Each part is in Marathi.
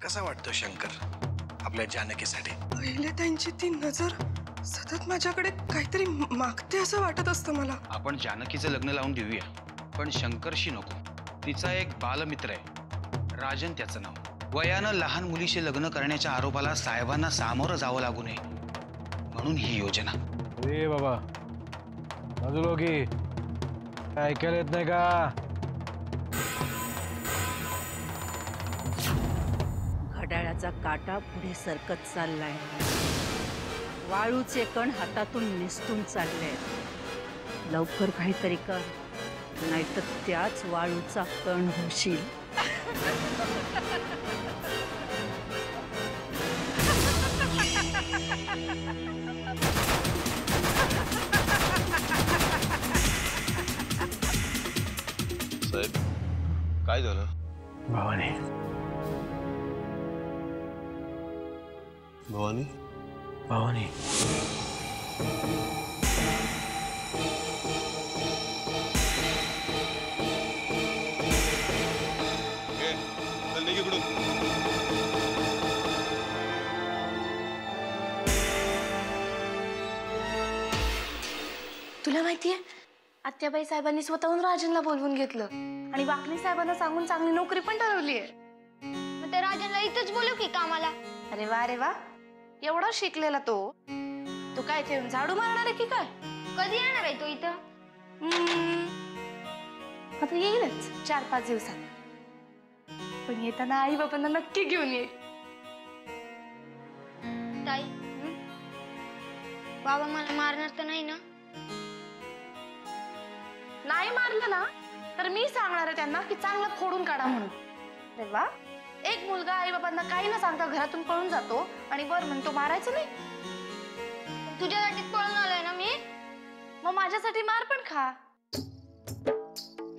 कसा वाटतो शंकर आपल्या जानकीसाठी? पहिले त्यांची ती नजर सतत माझ्याकडे काहीतरी मागते असं वाटत असतं मला. आपण जानकीचं लग्न लावून देऊया, पण शंकरशी नको. तिचा एक बालमित्र आहे, राजन त्याचं नाव. वयानं लहान मुलीशी लग्न करण्याच्या आरोपाला साहेबांना सामोरं जावं लागू नये म्हणून ही योजना. ए बाबा बाजूला की ऐकायला येत नाही का? घड्याळाचा काटा पुढे सरकत चाललाय. वाळूचे कण हातातून निसटून चालले. लवकर काहीतरी कर, नाहीतर त्याच वाळूचा कण होशील. साहेब काय झालं? भवानी भवानी भवानी तुला माहितीये आत्याबाई साहेबांनी स्वतःहून राजनला बोलवून घेतलं आणि वाकणी साहेबांना सांगून चांगली नोकरी पण ठरवली आहे. मग त्या राजनला इथंच बोलू की कामाला? अरे वा एवढा शिकलेला तो काय ठेवून झाडू मारणार आहे की काय? कधी येणार आहे तो इथं? आता येईलच 4-5 दिवसात. पण येताना आई बाबांना नक्की घेऊन ये. ताई बाबा मला मारणार तर नाही ना? नाही मारलं ना तर मी सांगणार आहे त्यांना की चांगलं फोडून काढा म्हणून. अरे वा, एक मुलगा आई बाबांना काही न सांगता घरातून पळून जातो आणि वर म्हणतो मारायचं नाही. तुझ्यासाठीच पळून आलोय ना मी. मग माझ्यासाठी मार पण खा.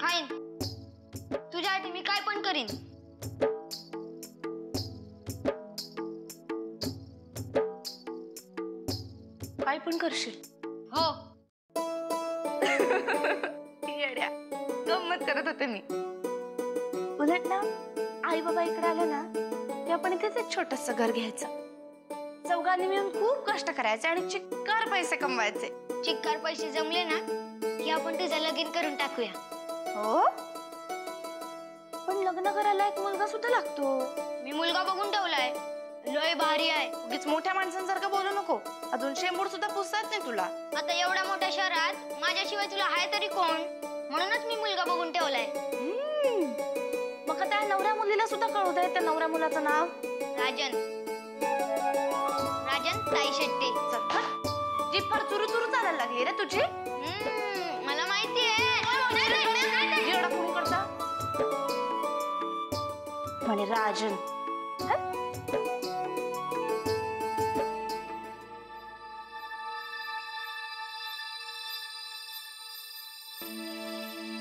खाईन तुझ्यासाठी, मी काय पण करीन. काय पण करशील? हो. येड्या, गंमत करत होते मी. उलट ना आई बाबा इकडे आले ना की आपण इथेच एक छोटस घर घ्यायचं. चौघांनी मिळून खूप कष्ट करायचे आणि चिक्कार पैसे कमवायचे. चिक्कार पैसे जमले ना की आपण तुझं लगीन करून टाकूया. हो, पण लग्न करायला एक मुलगा सुद्धा लागतो. मी मुलगा बघून ठेवलाय, लय भारी आहे. उगीच मोठ्या माणसांसारखं बोलू नको. अजून शेंबूड सुद्धा पुसतात नाही तुला. आता एवढ्या मोठ्या शहरात माझ्याशिवाय तुला आहे तरी कोण? म्हणूनच मी मुलगा बघून ठेवलाय. मग त्या नवऱ्या मुलीला सुद्धा कळू दे त्या नवऱ्या मुलाचं नाव. राजन. राजन ताई शेट्टी. जी फार चुरू चुरू चालायला लागली रे तुझी. मला माहितीये. एवढा फोन करता म्हणे राजन.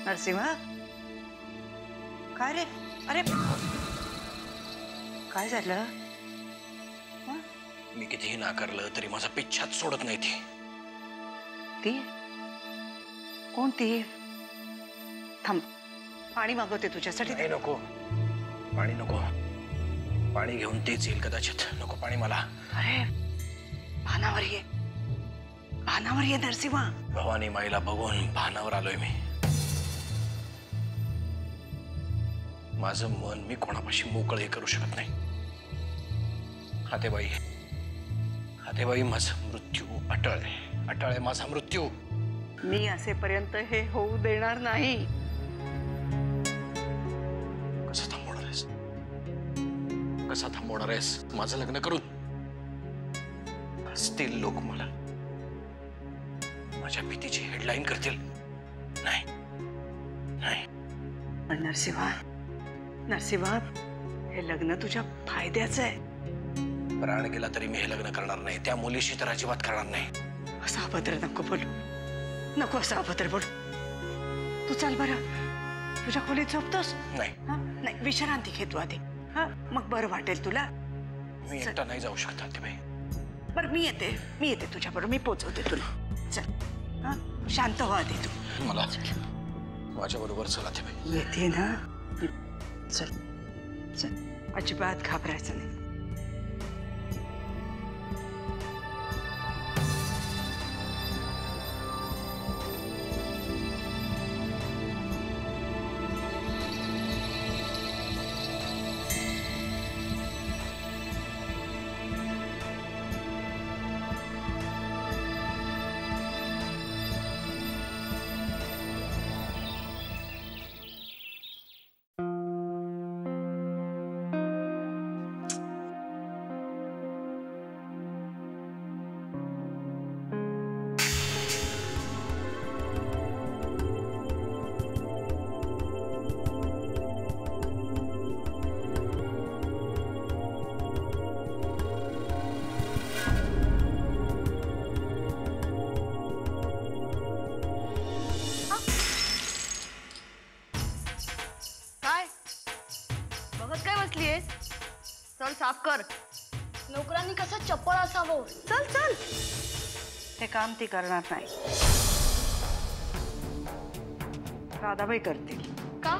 नरसिंह, काय रे? अरे काय झालं? मी कितीही नाकारलं तरी माझा पिच्छाच सोडत नाही ती. ती कोणती? थांब, पाणी मागवते तुझ्यासाठी. नाही नको, पाणी नको. पाणी घेऊन तेच येईल कदाचित. नको पाणी मला. अरे भानावर ये, भानावर ये नरसिंह. भवानी माईला बघून भानावर आलोय मी. माझं मन मी कोणापाशी मोकळं करू शकत नाही. हातेबाई, हातेबाई, माझा मृत्यू अटळ आहे. अटळ आहे माझा मृत्यू. मी असेपर्यंत हे होऊ देणार नाही. कसं थांबवणार आहेस? कसा थांबवणार आहेस माझं लग्न करून? हसतील लोक, मला माझ्या भीतीची हेडलाईन करतील. नाही नाही. पण नरसिंह, नरसिंह, हे लग्न तुझ्या फायद्याचं आहे. प्राण गेला तरी मी हे लग्न करणार नाही. त्या मुलीशी तर अजिबात करणार नाही. असं अभद्र नको बोलू, नको असं अभद्र बोलू. तू चाल बरं, तुझ्या खोलीत झोपतोस? नाही. नाही, विश्रांती घे तू आधी. हा, मग बरं वाटेल तुला. मी एकटा नाही जाऊ शकत हातेबाई. बरं मी येते तुझ्या बरोबर. मी पोचवते तुला. चल, हा, शांत हो आधी तू. मला माझ्या बरोबर चला हातेबाई. येते ना. चल चल. अजिबात घाबरायचं नाही. बघत काय बसलीयस? चल साफ कर. नोकरांनी कसं चप्पळ असावं. चल चल. हे काम ती करणार नाही. राधाबाई करतील. का?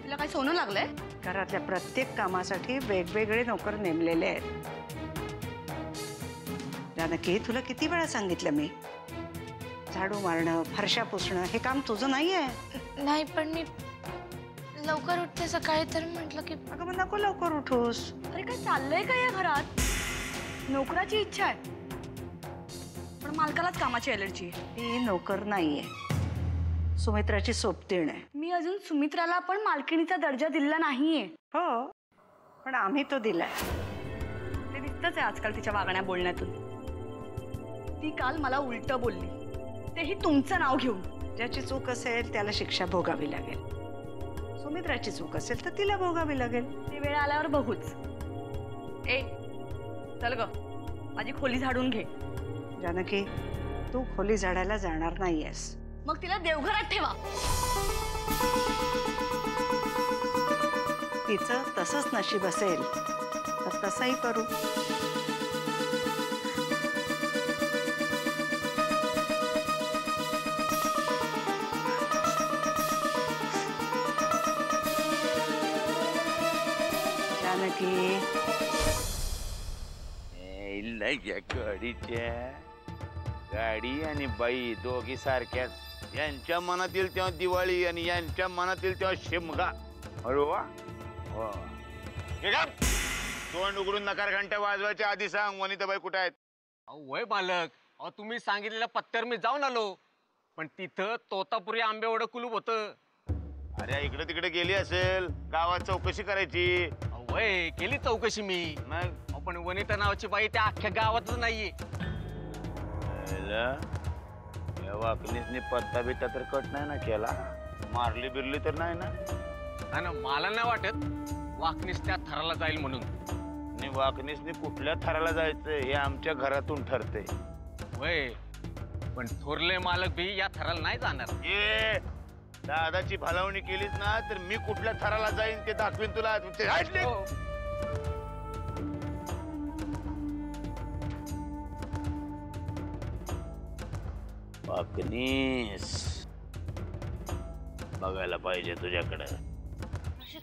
तिला काय सोनं लागलंय? घरातल्या प्रत्येक कामासाठी वेगवेगळे नोकर नेमलेले आहेत. जानकी, तुला किती वेळा सांगितलं मी, झाडू मारणं, फरशा पुसणं हे काम तुझं नाहीये. नाही, पण मी लवकर उठते सकाळी, तर म्हटलं की अगं मग नको लवकर उठूस. अरे काय चाललंय का या घरात? नोकराची इच्छा आहे, पण मालकालाच कामाची एलर्जी आहे. ती नोकर नाहीये, सुमित्राची सोबतीण आहे. मी अजून सुमित्राला पण मालकिणीचा दर्जा दिला नाहीये. हो, पण आम्ही तो दिलाय. ते दिसतच आहे आजकाल तिच्या वागण्या बोलण्यातून. ती काल मला उलटं बोलली, तेही तुमचं नाव घेऊन. ज्याची चूक असेल त्याला शिक्षा भोगावी लागेल. सुमित्राची चूक असेल तर तिला भोगावी लागेल. ते वेळ आल्यावर बघूच. ए चल ग, माझी खोली झाडून घे. जानकी, तू खोली झाडायला जाणार नाहीयेस. मग तिला देवघरात ठेवा. तिचं तसंच नशीब असेल तर तसंही करू. जानकी, गाडी आणि बाई दोघी सारख्याच. यांच्या मनातील तेव्हा दिवाळी आणि यांच्या मनातील तेव्हा शिमगा. अरे वा, तोंड उघडून नकार घंटा वाजवायच्या आधी सांग वनिताबाई कुठे आहेत. वय मालक, अहो तुम्ही सांगितलेल्या पत्त्यावर मी जाऊन आलो, पण तिथं तोतापुरी आंबेवडं कुलूप होतं. अरे इकडे तिकडे गेली असेल, गावात चौकशी करायची. वय केली चौकशी मी, मग पण वनिता नावाची बाई त्या अख्ख्या गावातच नाहीये. वाकणीसनी पत्ता बित्ता तर कट नाही ना केला, मारली बिरली तर नाही ना. ना मला नाही वाटत वाकणीस त्या थराला जाईल म्हणून. आणि वाकणीसनी कुठल्या थराला जायचं हे आमच्या घरातून ठरते. वय पण थोरले मालक बी या थराला नाही जाणार. ये दादाची भलावणी केलीच ना तर मी कुठल्या थराला जाईन ते दाखवीन तुला. वाकणीस बघायला पाहिजे तुझ्याकडे.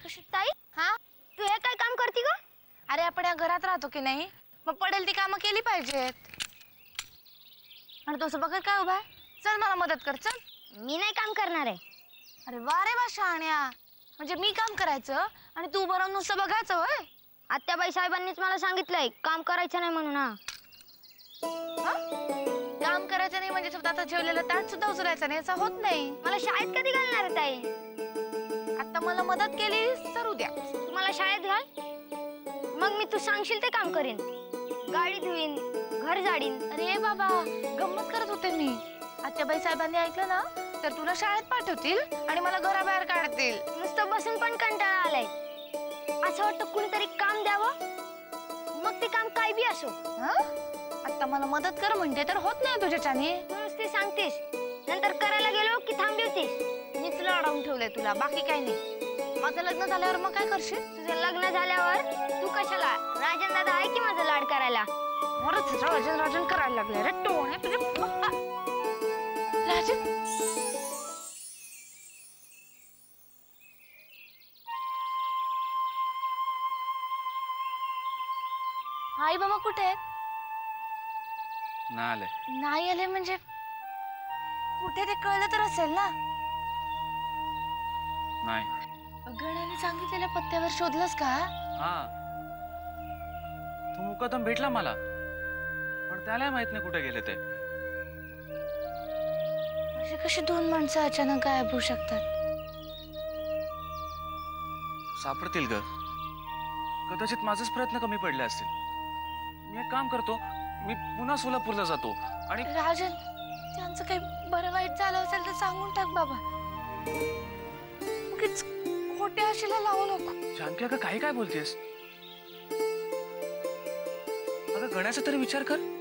कशी ताई? हा, तू हे काय काम करती का? अरे आपण या घरात राहतो की नाही, मग पडेल ती कामं केली पाहिजेत. आणि तसं बघत काय उभा आहे? चल मला मदत कर. चल. मी नाही काम करणार आहे. अरे वा रे वा शहाण्या, म्हणजे मी काम करायचं आणि तू बरं नुसतं बघायचं होय? आत्याबाई साहेबांनीच मला सांगितलंय काम करायचं नाही म्हणून. हा, काम करायचं नाही म्हणजे स्वतः आता जेवलेलं ताट सुद्धा उचलायचं नाही, असं होत नाही. मला शाळेत कधी घालणार आहे ताई? आता मला मदत केली तर उद्या तुम्हाला शाळेत घाल, मग मी तू सांगशील ते काम करीन. गाडी धुईन, घर झाडीन. अरे बाबा, गंमत करत होते मी. आत्याबाई साहेबांनी ऐकलं ना तर तुला शाळेत पाठवतील आणि मला घराबाहेर काढतील. नुसतं बसून पण कंटाळा आलाय. असं वाटतं कुणीतरी काम द्यावं, मग ते काम काय बी असो. आता मला मदत कर म्हणते तर होत नाही तुझ्याच्याने. तू नुसती सांगतेस, नंतर करायला गेलो की थांबवतेस. मीच लाडावून ठेवलंय तुला, बाकी काही नाही. माझं लग्न झाल्यावर मग काय करशील? तुझं लग्न झाल्यावर तू कशाला? राजन दादा आहे की माझं लाड करायला. राजन राजन करायला लागले रे टोणे तुझे. राजन, आई बाबा कुठे आहेत? ना आले. नाही आले म्हणजे कुठे ते कळलं तर असेल ना. नाही. गणाने सांगितलेल्या पत्त्यावर शोधलंस का? हा, तो मुकादम भेटला मला, पण त्याला माहित नाही कुठे गेले ते. अशी कशी दोन माणसं अचानक गायब होऊ शकतात? सापडतील ग. कदाचित माझेच प्रयत्न कमी पडले असतील. मी एक काम करतो, मी पुन्हा सोलापूरला जातो आणि राजन, त्यांचं काही बरं वाईट झालं असेल तर सांगून टाक बाबा. उगीच खोट्या आशेला लावू नको. जानकी अगं काही काय बोलतेस? अगं गण्याचा तरी विचार कर.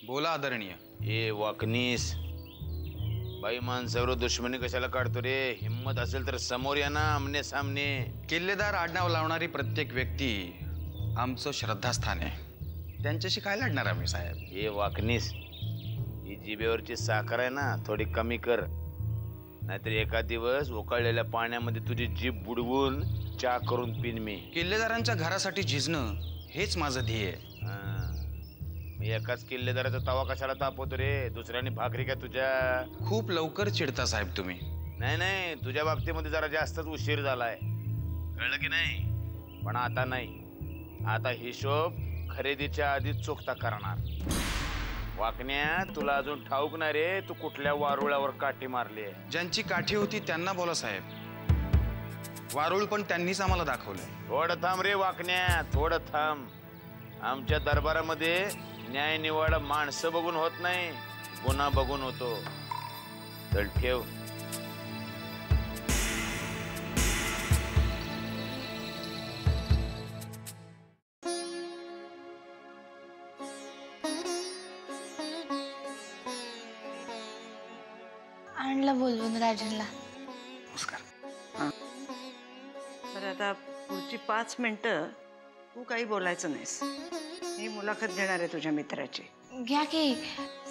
बोला आदरणीय. ए वाकनीस, बाई माणसावर दुश्मनी कशाला काढतो रे? हिम्मत असेल तर समोर या ना, आमने सामने. किल्लेदार आडनाव लावणारी प्रत्येक व्यक्ती आमचं श्रद्धास्थान आहे. त्यांच्याशी काय लढणार आम्ही साहेब? ए वाकनीस, ही जिभेवरची साखर आहे ना, थोडी कमी कर, नाहीतर एका दिवस उकळलेल्या पाण्यामध्ये तुझी जीभ बुडवून चहा करून पिन मी. किल्लेदारांच्या घरासाठी झिजणं हेच माझं ध्येय आहे. मी एकाच किल्लेदाराचा तवा कशाला तापवतो रे? दुसऱ्याने भाकरी का तुझ्या? खूप लवकर चिडता साहेब तुम्ही. नाही नाही, तुझ्या बाबतीमध्ये जरा जास्तच उशीर झालाय, कळलं की नाही? पण आता नाही, आता हिशोब खरेदीच्या आधीच चुकता करणार. वाकण्या, तुला अजून ठाऊक नाही रे तू कुठल्या वारुळावर काठी मारली आहे. ज्यांची काठी होती त्यांना बोला साहेब. वारुळ पण त्यांनीच आम्हाला दाखवलंय. थोडं थांब रे वाकण्या, थोडं थांब. आमच्या दरबारामध्ये न्याय निवाडा माणसं बघून होत नाही, गुन्हा बघून होतो. चल ठेव. आणलं बोलवून राजनला. तर आता पुढची 5 मिनिटं तू काही बोलायचं नाहीस. मी मुलाखत घेणार आहे तुझ्या मित्राची. घ्या की,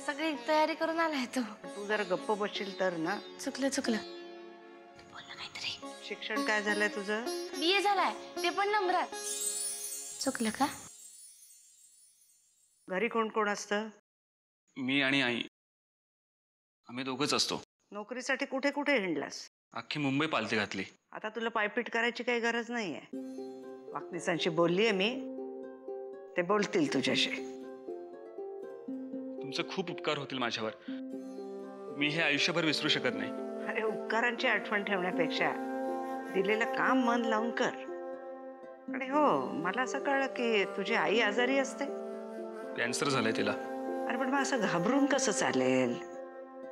सगळी तयारी करून आलाय तू. तू जर गप्प बसशील तर ना. चुकलं बोल ना काहीतरी. शिक्षण काय झालंय तुझं? BA झालाय, ते पण नंबरात. चुकलं का? घरी कोण कोण असतं? मी आणि आई, आम्ही दोघंच असतो. नोकरीसाठी कुठे कुठे हिंडलास? अख्खी मुंबई पालती घातली. आता तुला पायपीट करायची काही गरज नाहीये. वाकनीसांशी बोललीये मी, ते बोलतील तुझ्याशी. तुमचे खूप उपकार होतील माझ्यावर. मी हे आयुष्यभर विसरू शकत नाही. अरे, उपकारांची आठवण ठेवण्यापेक्षा दिलेलं काम मन लावून कर. आणि हो, मला असं कळलं की तुझी आई आजारी असते. कॅन्सर झालंय तिला. अरे पण मग असं घाबरून कसं चालेल?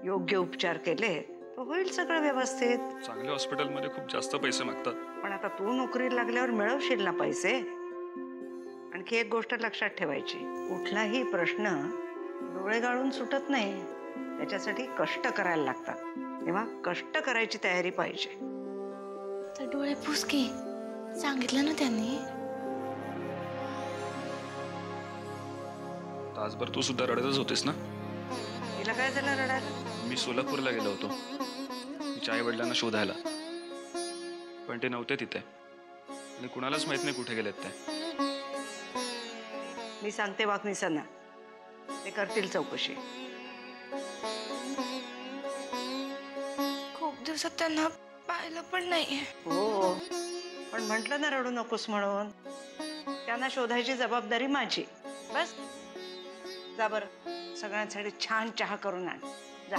योग्य उपचार केले तर होईल सगळं व्यवस्थित. चांगल्या हॉस्पिटलमध्ये खूप जास्त पैसे मागतात. पण आता तू नोकरीला लागल्यावर मिळवशील ना पैसे. आणखी एक गोष्ट लक्षात ठेवायची, कुठलाही प्रश्न डोळे गाळून सुटत नाही, त्याच्यासाठी कष्ट करायला लागतात. तेव्हा कष्ट करायची तयारी पाहिजे. तर डोळे पुस की, सांगितलं ना त्यांनी. तासभर तू सुद्धा रडतच होतीस ना? तिला काय झालं रडायला? मी सोलापूरला गेलो होतो तिच्या आई वडिलांना शोधायला, पण ते नव्हते तिथे आणि कुणालाच माहित नाही कुठे गेलेत ते. मी सांगते वाकनीसांना, ते करतील चौकशी. खूप दिवसात त्यांना पाहिलं पण नाहीये. हो, पण म्हटलं ना रडू नकोस म्हणून. त्यांना शोधायची जबाबदारी माझी. बस जा बरं, सगळ्यांसाठी छान चहा करून आण. जा.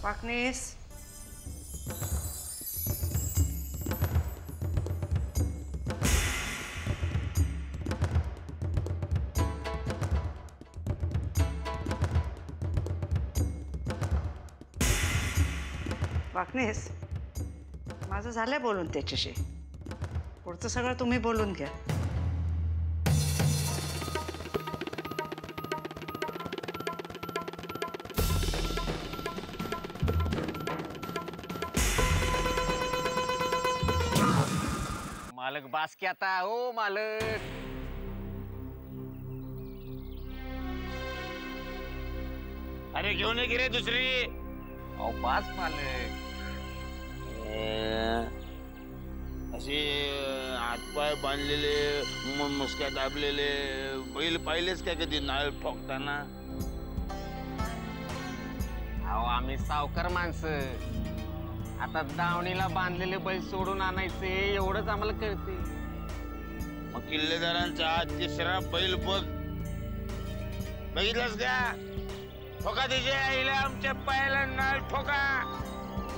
वाकनीस, वाकनीस, माझं झालंय बोलून त्याच्याशी. पुढचं सगळं तुम्ही बोलून घ्या. मालक बास की आता हो मालक. अरे घेऊन ये की रे दुसरी. अहो बास मालक. असे हातपाय बांधलेले मुसक्या दाबलेले बैल पाहिलेच काय कधी नाळ ठोकताना? अहो आम्ही सावकार माणसं. आता दावणीला बांधलेले बैल सोडून आणायचे एवढंच आम्हाला कळते. मग किल्लेदारांचा हा तिसरा बैल बघ. बघितलंस का? ठोका तिच्या आईला आमच्या पायाला नाळ ठोका.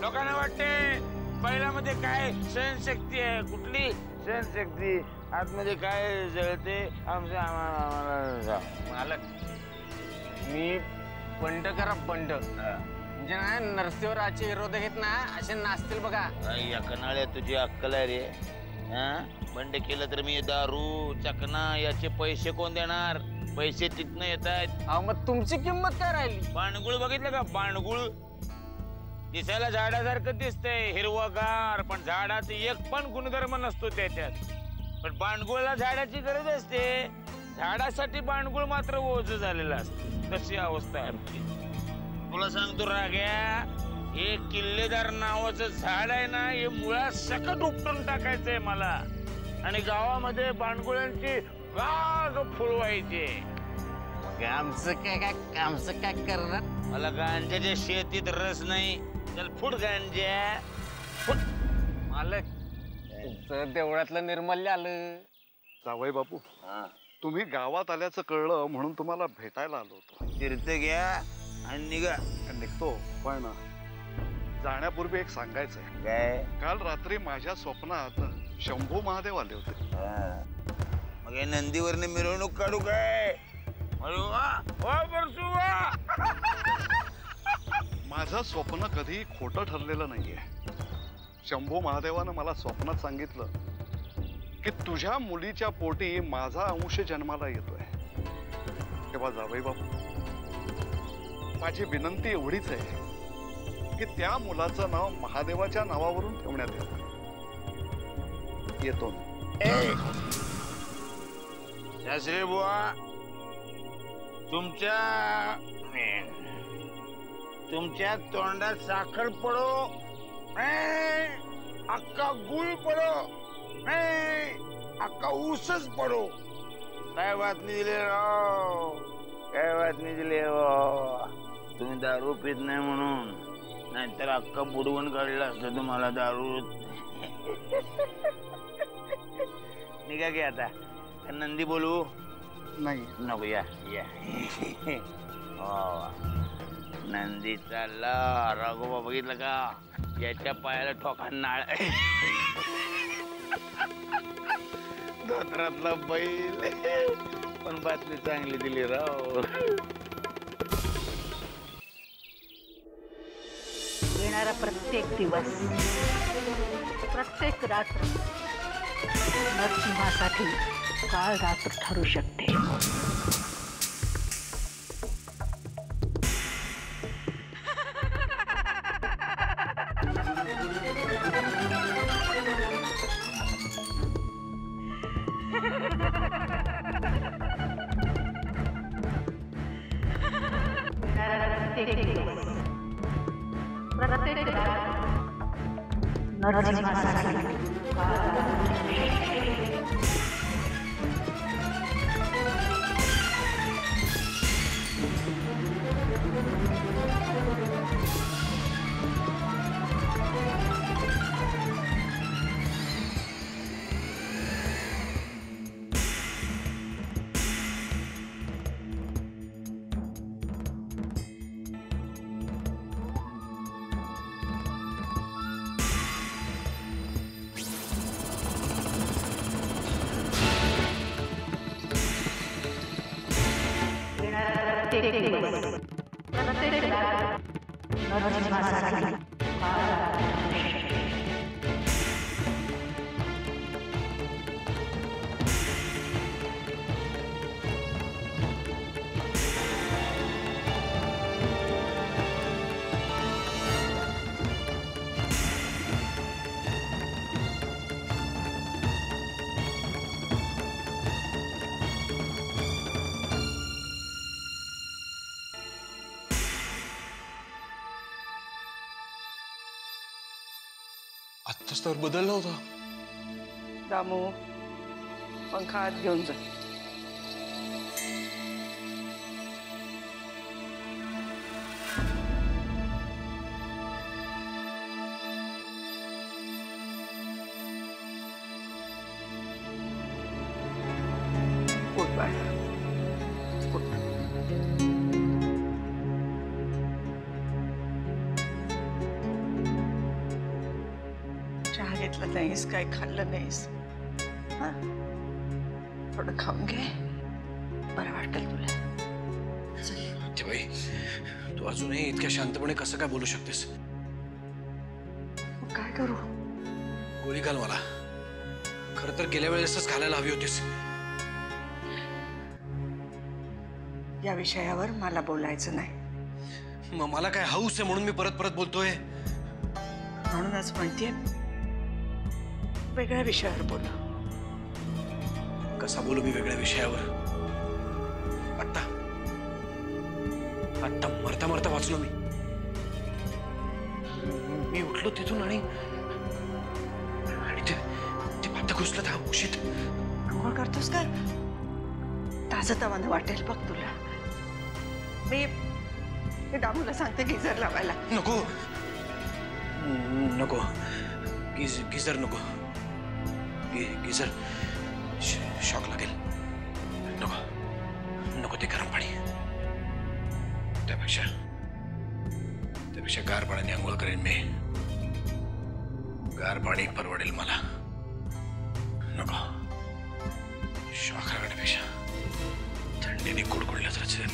लोकांना वाटते बैलामध्ये काय सहनशक्ती आहे. कुठली सहनशक्ती? आतमध्ये काय जळते आमच्या आम्हाला. मालक मी बंड करा बंड. म्हणजे ना नरसिंहरावचे विरोध घेत ना असे नाचतील बघा. या कनाळ्या तुझी अक्कल आहे रे. बंड केलं तर मी दारू चकना याचे पैसे कोण देणार? पैसे तिथनं येत आहेत. अहो मग तुमची किंमत काय राहिली? बाणगुळ बघितलं का? बाणगुळ दिसायला झाडासारखं दिसतंय हिरवगार, पण झाडाचा एक पण गुणधर्म नसतो त्याच्यात. पण बाणगुळला झाडाची गरज असते. झाडासाठी बाणगुळ मात्र ओझ झालेला असतो. तशी अवस्था आहे आमची. तुला सांगतो राग्या, हे किल्लेदार नावाचं झाड आहे ना, हे मुळात सकट उपटून टाकायचंय मला. आणि गावामध्ये बाणगुळांची बाग फुलवायची. आमचं काय करणार? मला गांजाच्या शेतीत रस नाही. चल फुट गांजा फुट. मालक तुमचं देवळातलं निर्मल्य आलं. जावई बापू, तुम्ही गावात आल्याचं कळलं म्हणून तुम्हाला भेटायला आलो होतो. तीर्थ घ्या आणि निघा. निघतो, पण जाण्यापूर्वी एक सांगायचंय. काय? काल रात्री माझ्या स्वप्नात शंभू महादेव आले होते. मग या नंदीवरने मिरवणूक काढू काय? माझं स्वप्न कधी खोटं ठरलेलं नाहीये. शंभू महादेवानं मला स्वप्नात सांगितलं की तुझ्या मुलीच्या पोटी माझा अंश जन्माला येतोय. तेव्हा जावई बापू, माझी विनंती एवढीच आहे की त्या मुलाचं नाव महादेवाच्या नावावरून ठेवण्यात यावं. येतो. शास्त्री बुवा, तुमच्या तोंडात साखर पडो, अक्का गुळ पडो, अक्का ऊसच पडो. काय बातमी दिली राव? काय बातमी दिली राव? तुम्ही दारू पित नाही म्हणून, नाहीतर अक्का बुडवून काढला असतं तुम्हाला दारू. निघा की आता. नंदी बोलू? नाही नको. या या. नंदी चालला. राघोबा बघितलं का? याच्या पायाला ठोका नाळ. धोत्रातला बैल. पण बातमी चांगली दिली राव. येणारा प्रत्येक दिवस, प्रत्येक रात्र नरसिंहासाठी काळ रात्र ठरू शकते. प्रत्येक नरसिंहासाठी आत्ताच तर बदलला होता. दामू पंखा आत घेऊन जा. उठ बाळा, उठ. चहा घेतला नाहीस, काय खाल्लं नाहीस. हा, थोडं खाऊन घे, बरं वाटेल तुला. बाई, तू अजूनही इतक्या शांतपणे कसं काय बोलू शकतेस? मग काय करू? गोळी घाल मला. खरं तर गेल्या वेळेसच घालायला हवी होतीस. या विषयावर मला बोलायचं नाही. मग मला काय हौस आहे म्हणून मी परत परत बोलतोय. म्हणूनच म्हणतेय वेगळ्या विषयावर बोलू. कसा बोलू मी वेगळ्या विषयावर? आत्ता आत्ता मरता मरता वाचलो मी. मी उठलो तिथून आणि ते पात घुसलं त्या उशीत. आंघोळ करतोस का? ताजं वाटेल बघ तुला. मी दामूला सांगते गिझर लावायला. नको नको, गिझर नको. गिझर शॉक लागेल. नको नको, ते गरम पाणी. त्यापेक्षा गार पाण्याने आंघोळ करेन मी. गार पाणी परवडेल मला. नको, शॉक लागण्यापेक्षा थंडीने कुडकुडल्याच रचेल.